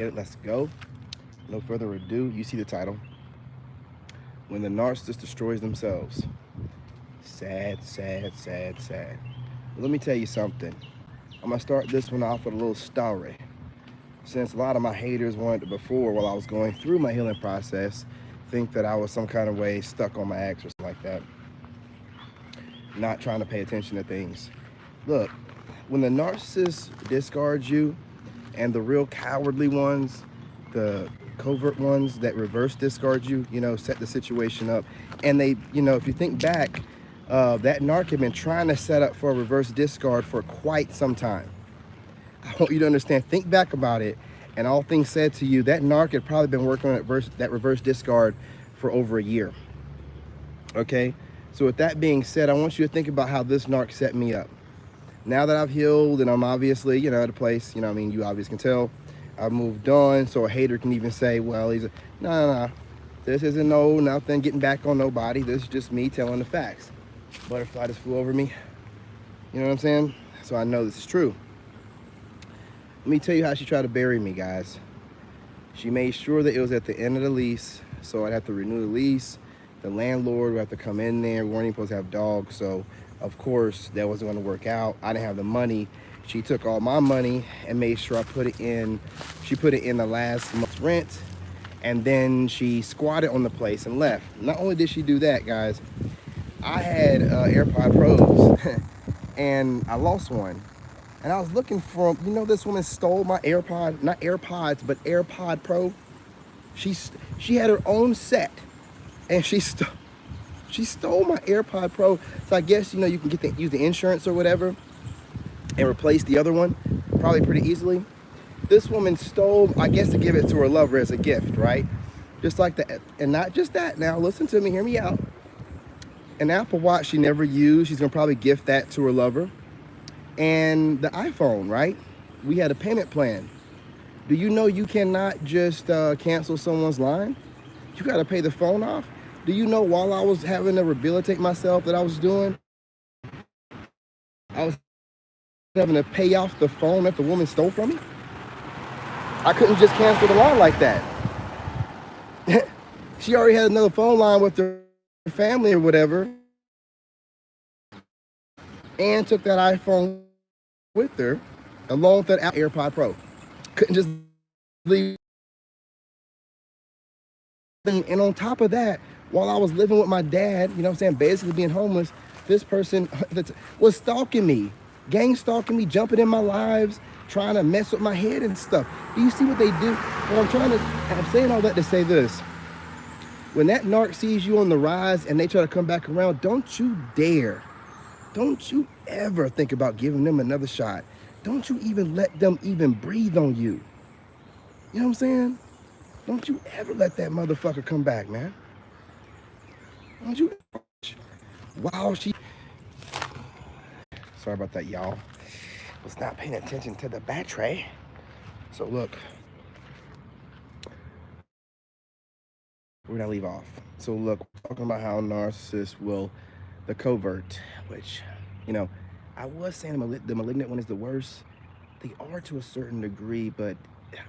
Let's go. No further ado, you see the title. When the narcissist destroys themselves. Sad, sad, sad, sad. But let me tell you something. I'm gonna start this one off with a little story. Since a lot of my haters wanted to before, while I was going through my healing process, think that I was some kind of way stuck on my ex or something like that. Not trying to pay attention to things. Look, when the narcissist discards you, and the real cowardly ones, the covert ones that reverse discard you, set the situation up. And they, if you think back, that narc had been trying to set up for a reverse discard for quite some time. I want you to understand, think back about it, and all things said to you, that narc had probably been working on that reverse discard for over a year. Okay? So with that being said, I want you to think about how this narc set me up. Now that I've healed and I'm obviously, at a place, you obviously can tell I've moved on. So a hater can even say, well, no. This isn't nothing getting back on nobody. This is just me telling the facts. Butterfly just flew over me. You know what I'm saying? So I know this is true. Let me tell you how she tried to bury me, guys. She made sure that it was at the end of the lease. So I'd have to renew the lease. The landlord would have to come in there. We weren't even supposed to have dogs. So of course, that wasn't going to work out. I didn't have the money. She took all my money and made sure I put it in. She put it in the last month's rent. And then she squatted on the place and left. Not only did she do that, guys, I had AirPod Pros and I lost one. And I was looking for them. This woman stole my AirPod, not AirPods, but AirPod Pro. She had her own set and she stole my AirPod Pro. So I guess, you can use the insurance or whatever and replace the other one probably pretty easily. This woman stole, I guess, to give it to her lover as a gift, right? Just like that. And not just that. Now, listen to me, hear me out. An Apple Watch she never used. She's going to probably gift that to her lover. And the iPhone, right? We had a payment plan. Do you know you cannot just cancel someone's line? You got to pay the phone off. Do you know while I was having to rehabilitate myself that I was doing, I was having to pay off the phone that the woman stole from me? I couldn't just cancel the line like that. She already had another phone line with her family or whatever and took that iPhone with her along with that AirPod Pro. Couldn't just leave. And on top of that, while I was living with my dad, basically being homeless, this person was stalking me, gang stalking me, jumping in my lives, trying to mess with my head and stuff. Do you see what they do? Well, I'm saying all that to say this. When that narc sees you on the rise and they try to come back around, don't you dare. Don't you ever think about giving them another shot. Don't you even let them even breathe on you. You know what I'm saying? Don't you ever let that motherfucker come back, man. Don't you? Wow, sorry about that, y'all. Was not paying attention to the battery. So look, we're gonna leave off. So look, we're talking about how narcissists will, the covert, which, I was saying the malignant one is the worst. They are to a certain degree, but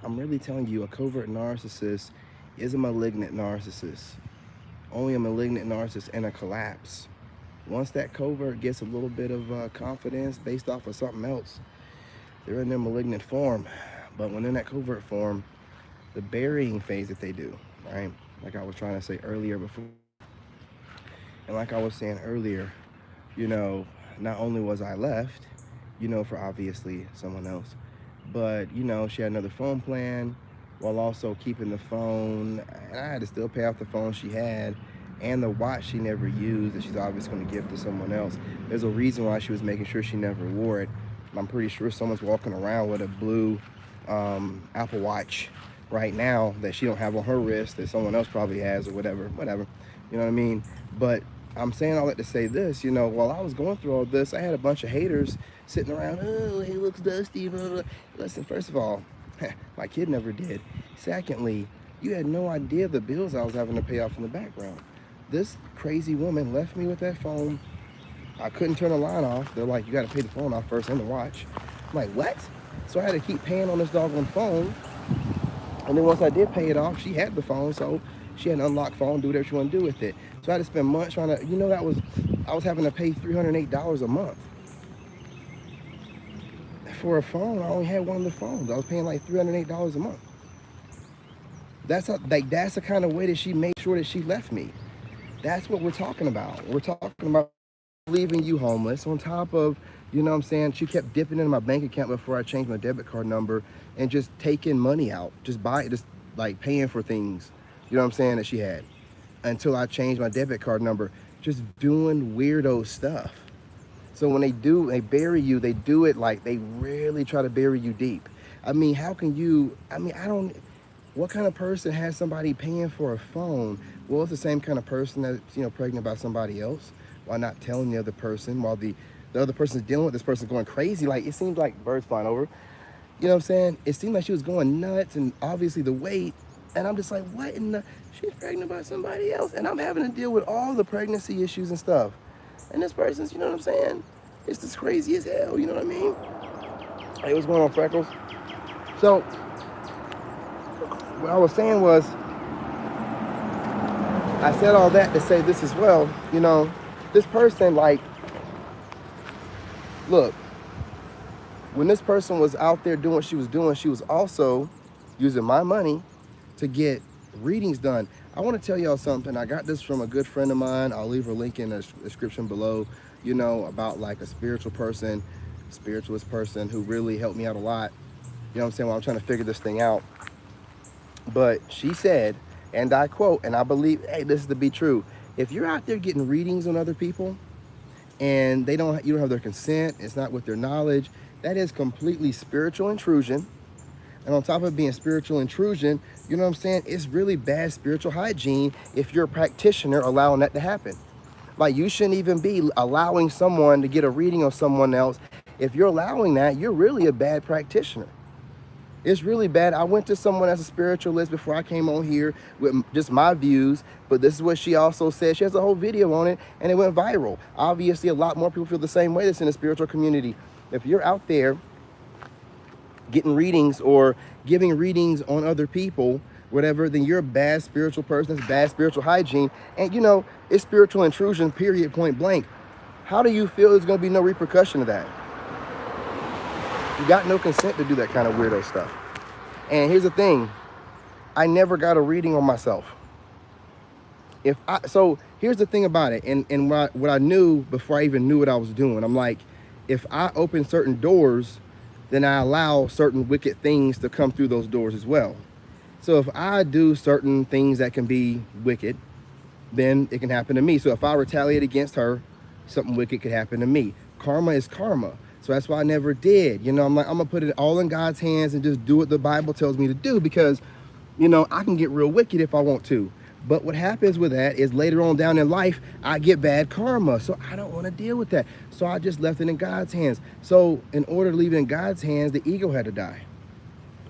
I'm really telling you, a covert narcissist is a malignant narcissist. Only a malignant narcissist and a collapse. Once that covert gets a little bit of confidence based off of something else, they're in their malignant form. But when they're in that covert form, the burying phase that they do, right? Like I was trying to say earlier before, and like I was saying earlier, not only was I left, for obviously someone else, but, she had another phone plan while also keeping the phone, and I had to still pay off the phone she had and the watch she never used that she's obviously going to give to someone else. There's a reason why she was making sure she never wore it. I'm pretty sure someone's walking around with a blue Apple Watch right now that she don't have on her wrist that someone else probably has or whatever, you know what I mean? But I'm saying all that to say this, while I was going through all this, I had a bunch of haters sitting around, oh, he looks dusty, blah, blah. Listen, first of all, my kid never did. Secondly, you had no idea the bills I was having to pay off in the background. This crazy woman left me with that phone. I couldn't turn the line off. They're like, you got to pay the phone off first and the watch. I'm like, what? So I had to keep paying on this doggone phone And then once I did pay it off, she had the phone, so she had an unlocked phone, do whatever she wanted to do with it. So I had to spend months trying to, I was having to pay $308 a month. For a phone, I only had one of the phones. I was paying like $308 a month. That's that's the kind of way that she made sure that she left me. That's what we're talking about. We're talking about leaving you homeless on top of, you know what I'm saying? She kept dipping into my bank account before I changed my debit card number and just taking money out, just like paying for things, you know what I'm saying, that she had until I changed my debit card number, just doing weirdo stuff. So when they bury you, they do it like they really try to bury you deep. I mean, how can you, what kind of person has somebody paying for a phone? Well, it's the same kind of person that's, pregnant by somebody else. Why not telling the other person while the other person's dealing with this person going crazy? Like, it seems like birds flying over. You know what I'm saying? It seemed like she was going nuts, and obviously the weight. And I'm just like, what in the, she's pregnant by somebody else. And I'm having to deal with all the pregnancy issues and stuff. And this person's, you know what I'm saying? It's just crazy as hell, you know what I mean? Hey, what's going on, Freckles? So, what I was saying was, I said all that to say this as well, this person, like, look, when this person was out there doing what she was doing, she was also using my money to get readings done. I want to tell y'all something. I got this from a good friend of mine. I'll leave her link in the description below, about like a spiritualist person who really helped me out a lot. You know what I'm saying? While I'm trying to figure this thing out. But she said, and I quote, and I believe, hey, this is to be true. If you're out there getting readings on other people and you don't have their consent, it's not with their knowledge, that is completely spiritual intrusion. And on top of being spiritual intrusion, you know what I'm saying? It's really bad spiritual hygiene if you're a practitioner allowing that to happen. Like, you shouldn't even be allowing someone to get a reading on someone else. If you're allowing that, you're really a bad practitioner. It's really bad. I went to someone as a spiritualist before I came on here with just my views, but this is what she also said. She has a whole video on it, and it went viral. Obviously, a lot more people feel the same way that's in the spiritual community. If you're out there getting readings or giving readings on other people, whatever, then you're a bad spiritual person. It's bad spiritual hygiene. And, it's spiritual intrusion, period, point blank. How do you feel there's going to be no repercussion to that? You got no consent to do that kind of weirdo stuff. And here's the thing. I never got a reading on myself. So here's the thing about it. And what I knew before I even knew what I was doing, I'm like, if I open certain doors, then I allow certain wicked things to come through those doors as well. So if I do certain things that can be wicked, then it can happen to me. So if I retaliate against her, something wicked could happen to me. Karma is karma. So that's why I never did. I'm like, I'm going to put it all in God's hands and just do what the Bible tells me to do because, I can get real wicked if I want to. But what happens with that is later on down in life, I get bad karma. So I don't want to deal with that. So I just left it in God's hands. So in order to leave it in God's hands, the ego had to die.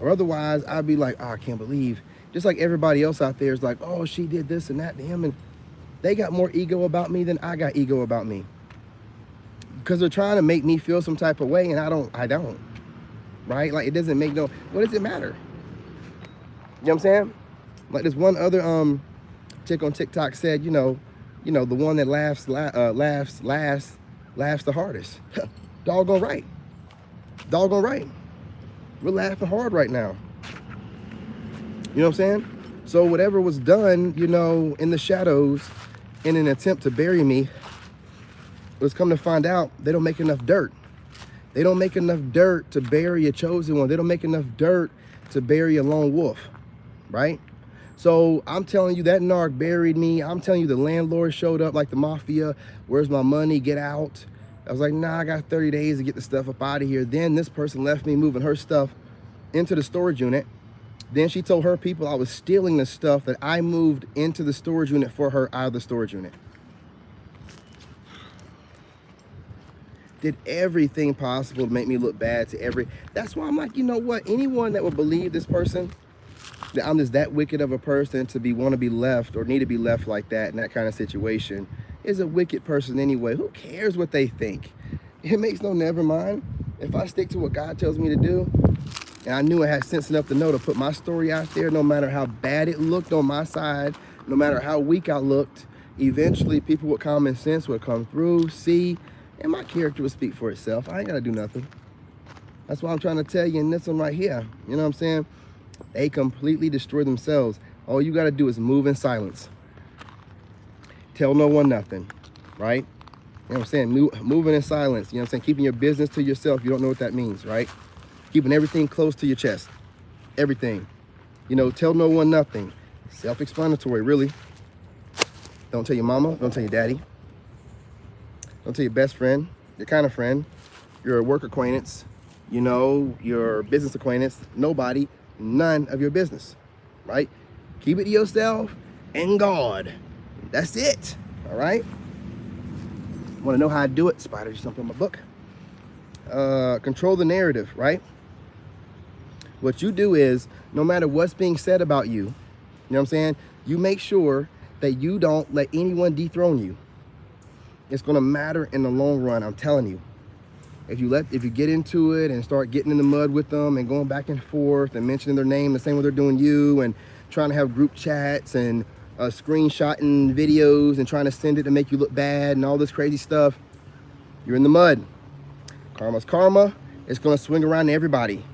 Or otherwise, I'd be like, oh, I can't believe. Just like everybody else out there is like, oh, she did this and that to him. And they got more ego about me than I got ego about me. Because they're trying to make me feel some type of way, and I don't. Right? Like, it doesn't make what does it matter? You know what I'm saying? Like this one other chick on TikTok said, the one that laughs the hardest. Doggone right. Doggone right. We're laughing hard right now. You know what I'm saying? So whatever was done, in the shadows in an attempt to bury me, was come to find out they don't make enough dirt. They don't make enough dirt to bury a chosen one. They don't make enough dirt to bury a lone wolf, right? So I'm telling you that narc buried me. I'm telling you the landlord showed up like the mafia. Where's my money? Get out. I was like, nah, I got 30 days to get the stuff up out of here. Then this person left me moving her stuff into the storage unit. Then she told her people I was stealing the stuff that I moved into the storage unit for her out of the storage unit. Did everything possible to make me look bad to that's why I'm like, you know what? Anyone that would believe this person, that I'm just that wicked of a person to want to be left or need to be left like that in that kind of situation is a wicked person anyway. Who cares what they think? It makes no never mind. If I stick to what God tells me to do, And I knew I had sense enough to know to put my story out there, no matter how bad it looked on my side, no matter how weak I looked. Eventually, people with common sense would come through, see, and my character would speak for itself. I ain't got to do nothing. That's why I'm trying to tell you in this one right here. You know what I'm saying? They completely destroy themselves. All you got to do is move in silence. Tell no one nothing, right? You know what I'm saying? Moving in silence. You know what I'm saying? Keeping your business to yourself. You don't know what that means, right? Keeping everything close to your chest. Everything. You know, tell no one nothing. Self-explanatory, really. Don't tell your mama. Don't tell your daddy. Don't tell your best friend, your kind of friend, your work acquaintance, you know, your business acquaintance. Nobody, none of your business, right? Keep it to yourself and God. That's it, all right? Want to know how I do it? Spider just jumped on my book. Control the narrative, right? What you do is, no matter what's being said about you, you know what I'm saying? You make sure that you don't let anyone dethrone you. It's going to matter in the long run, I'm telling you. If you get into it and start getting in the mud with them and going back and forth and mentioning their name the same way they're doing you and trying to have group chats and screenshotting videos and trying to send it to make you look bad and all this crazy stuff, you're in the mud. Karma's karma. It's going to swing around to everybody.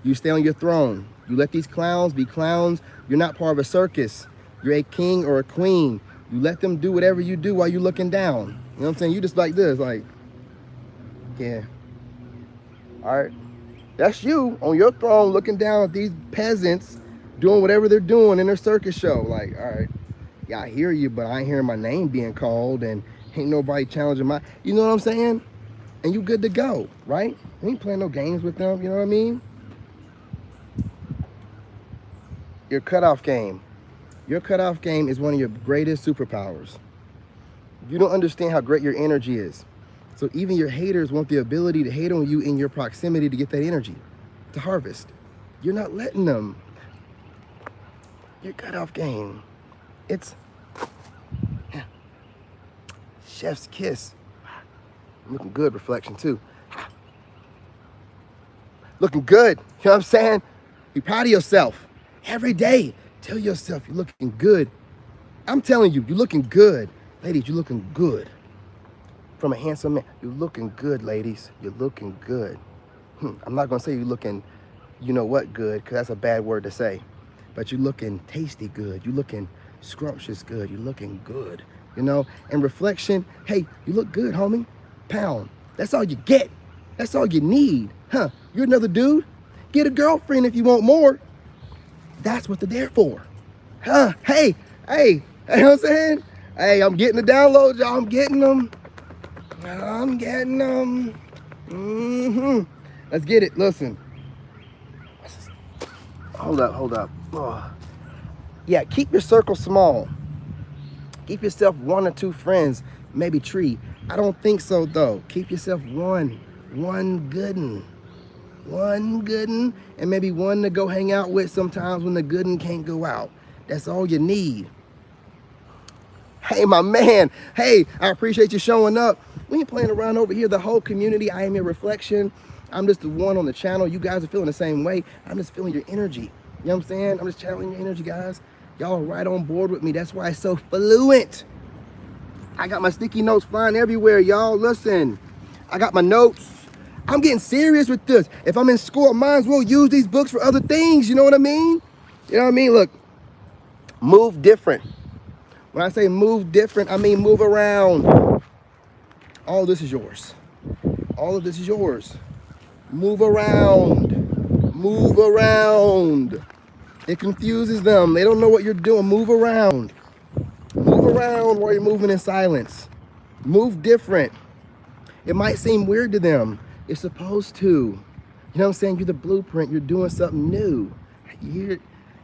You stay on your throne. You let these clowns be clowns. You're not part of a circus. You're a king or a queen. You let them do whatever you do while you're looking down. You know what I'm saying? You just like this, like, yeah. All right. That's you on your throne looking down at these peasants doing whatever they're doing in their circus show. Like, all right, yeah, I hear you, but I ain't hearing my name being called and ain't nobody challenging my, you know what I'm saying? And you good to go, right? You ain't playing no games with them, you know what I mean? Your cutoff game. Your cutoff game is one of your greatest superpowers. You don't understand how great your energy is. So even your haters want the ability to hate on you in your proximity to get that energy, to harvest. You're not letting them. Your cutoff game. It's chef's kiss. Looking good, reflection too. Looking good, you know what I'm saying? Be proud of yourself. Every day, tell yourself you're looking good. I'm telling you, you're looking good. Ladies, you're looking good. From a handsome man, you're looking good, ladies. You're looking good. I'm not gonna say you're looking, you know what, good, because that's a bad word to say. But you're looking tasty good. You're looking scrumptious good. You're looking good, you know? And reflection, hey, you look good, homie. Pound. That's all you get. That's all you need. Huh? You're another dude. Get a girlfriend if you want more. That's what they're there for. Huh? Hey, you know what I'm saying? Hey, I'm getting the downloads, y'all. I'm getting them. Let's get it. Listen. Hold up. Oh. Yeah, keep your circle small. Keep yourself 1 or 2 friends, maybe 3. I don't think so, though. Keep yourself one good one, and maybe 1 to go hang out with sometimes when the good one can't go out. That's all you need. Hey, my man. Hey, I appreciate you showing up. We ain't playing around over here. The whole community, I am your reflection. I'm just the one on the channel. You guys are feeling the same way. I'm just feeling your energy. You know what I'm saying? I'm just channeling your energy, guys. Y'all are right on board with me. That's why it's so fluent. I got my sticky notes flying everywhere, y'all. Listen, I got my notes. I'm getting serious with this. If I'm in school, I might as well use these books for other things. You know what I mean? You know what I mean? Look, move different. When I say move different, I mean move around. All this is yours. All of this is yours. Move around. Move around. It confuses them. They don't know what you're doing. Move around. Move around while you're moving in silence. Move different. It might seem weird to them. It's supposed to. You know what I'm saying? You're the blueprint. You're doing something new.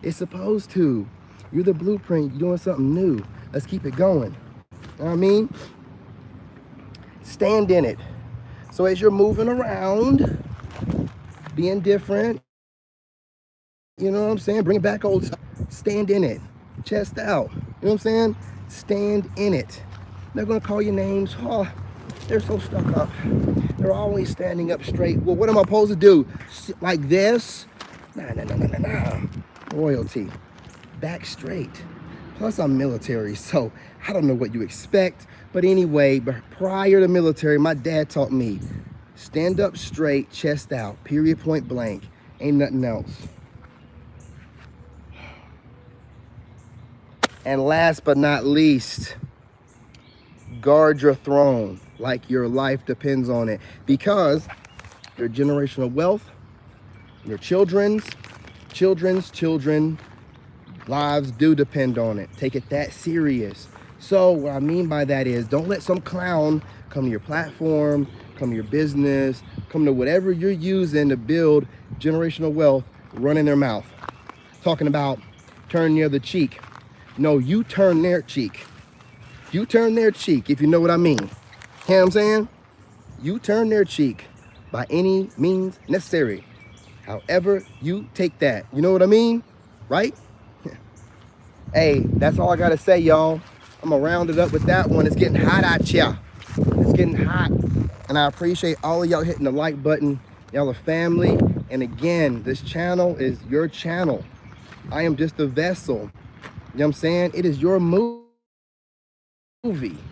It's supposed to. You're the blueprint. You're doing something new. Let's keep it going. You know what I mean? Stand in it. So as you're moving around, being different, you know what I'm saying? Bring back old stuff. Stand in it. Chest out. You know what I'm saying? Stand in it. They're going to call your names. Oh, they're so stuck up. They're They're always standing up straight. Well, what am I supposed to do? Sit like this? Nah. Royalty. Back straight. Plus, I'm military, so I don't know what you expect. But anyway, prior to military, my dad taught me, stand up straight, chest out, period, point blank. Ain't nothing else. And last but not least, guard your throne like your life depends on it, because your generational wealth, your children's children lives do depend on it. Take it that serious. So what I mean by that is, don't let some clown come to your platform, come to your business, come to whatever you're using to build generational wealth, running their mouth, talking about turn the other cheek. No, you turn their cheek. You turn their cheek, if you know what I mean. You know what I'm saying? You turn their cheek by any means necessary. However you take that. You know what I mean? Right? Hey, that's all I gotta say, y'all. I'm gonna round it up with that one. It's getting hot out here. It's getting hot. And I appreciate all of y'all hitting the like button. Y'all are family. And again, this channel is your channel. I am just a vessel. You know what I'm saying? It is your movie,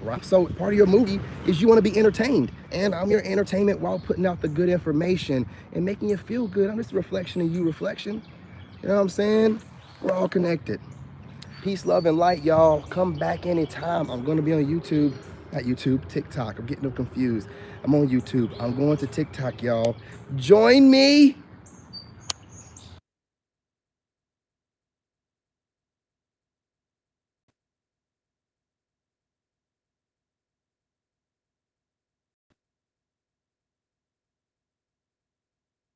right? So part of your movie is you want to be entertained. And I'm your entertainment while putting out the good information and making you feel good. I'm just a reflection of you reflection. You know what I'm saying? We're all connected. Peace, love, and light, y'all. Come back anytime. I'm going to be on YouTube. Not YouTube, TikTok. I'm getting them confused. I'm on YouTube. I'm going to TikTok, y'all. Join me.